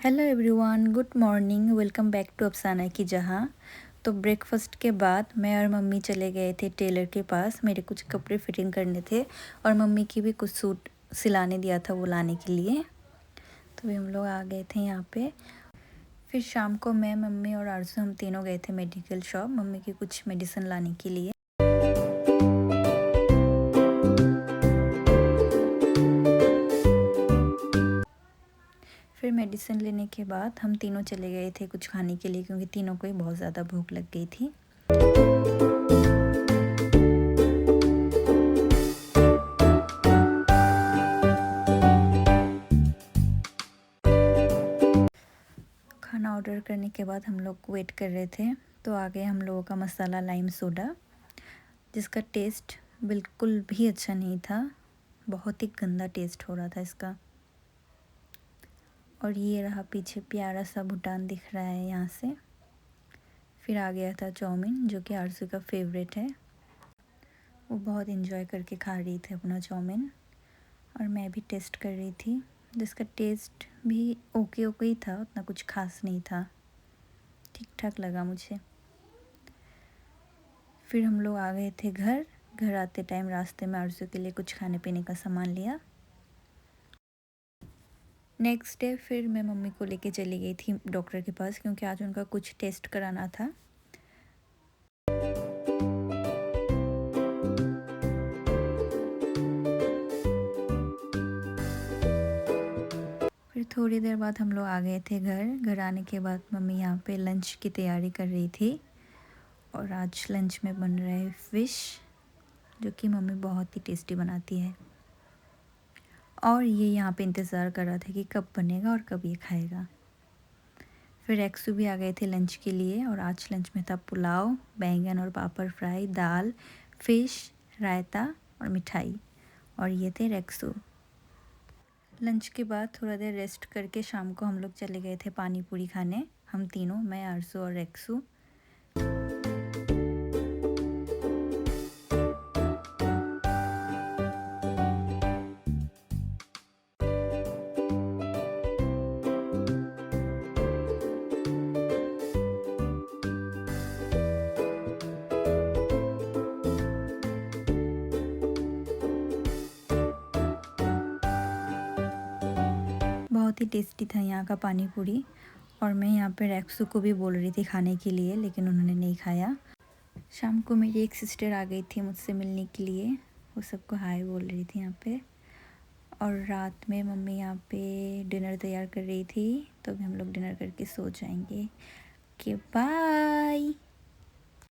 Hello everyone, good morning. Welcome back to Afsana की जहाँ। तो ब्रेकफास्ट के बाद मैं और मम्मी चले गए थे टेलर के पास। मेरे कुछ कपड़े फिटिंग करने थे और मम्मी की भी कुछ सूट सिलाने दिया था वो लाने के लिए। तो हम लोग आ गए थे यहाँ पे। फिर शाम को मैं, मम्मी और आरजू हम तीनों गए थे मेडिकल शॉप मम्मी की कुछ मेडिसिन लाने के लिए। फिर मेडिसिन लेने के बाद हम तीनों चले गए थे कुछ खाने के लिए, क्योंकि तीनों को ही बहुत ज़्यादा भूख लग गई थी। खाना ऑर्डर करने के बाद हम लोग वेट कर रहे थे, तो आ गया हम लोगों का मसाला लाइम सोडा, जिसका टेस्ट बिल्कुल भी अच्छा नहीं था। बहुत ही गंदा टेस्ट हो रहा था इसका। और ये रहा पीछे प्यारा सा भूटान दिख रहा है यहाँ से। फिर आ गया था चाउमीन, जो कि आरजू का फेवरेट है। वो बहुत इन्जॉय करके खा रही थी अपना चाउमीन, और मैं भी टेस्ट कर रही थी, जिसका टेस्ट भी ओके ओके ही था, उतना कुछ खास नहीं था, ठीक ठाक लगा मुझे। फिर हम लोग आ गए थे घर आते टाइम रास्ते में आरजू के लिए कुछ खाने पीने का सामान लिया। नेक्स्ट डे फिर मैं मम्मी को लेके चली गई थी डॉक्टर के पास, क्योंकि आज उनका कुछ टेस्ट कराना था। फिर थोड़ी देर बाद हम लोग आ गए थे घर आने के बाद मम्मी यहाँ पे लंच की तैयारी कर रही थी। और आज लंच में बन रहा है फ़िश, जो कि मम्मी बहुत ही टेस्टी बनाती है। और ये यहाँ पे इंतज़ार कर रहा था कि कब बनेगा और कब ये खाएगा। फिर एक्सू भी आ गए थे लंच के लिए, और आज लंच में था पुलाव, बैंगन और पापड़ फ्राई, दाल, फ़िश, रायता और मिठाई। और ये थे रेक्सू। लंच के बाद थोड़ा देर रेस्ट करके शाम को हम लोग चले गए थे पानी पूरी खाने, हम तीनों, मैं, आरजू और रेक्सू। बहुत ही टेस्टी था यहाँ का पानी पूरी। और मैं यहाँ पे रेक्सू को भी बोल रही थी खाने के लिए, लेकिन उन्होंने नहीं खाया। शाम को मेरी एक सिस्टर आ गई थी मुझसे मिलने के लिए, वो सबको हाय बोल रही थी यहाँ पे। और रात में मम्मी यहाँ पे डिनर तैयार कर रही थी, तो अभी हम लोग डिनर करके सो जाएंगे। कि बाय।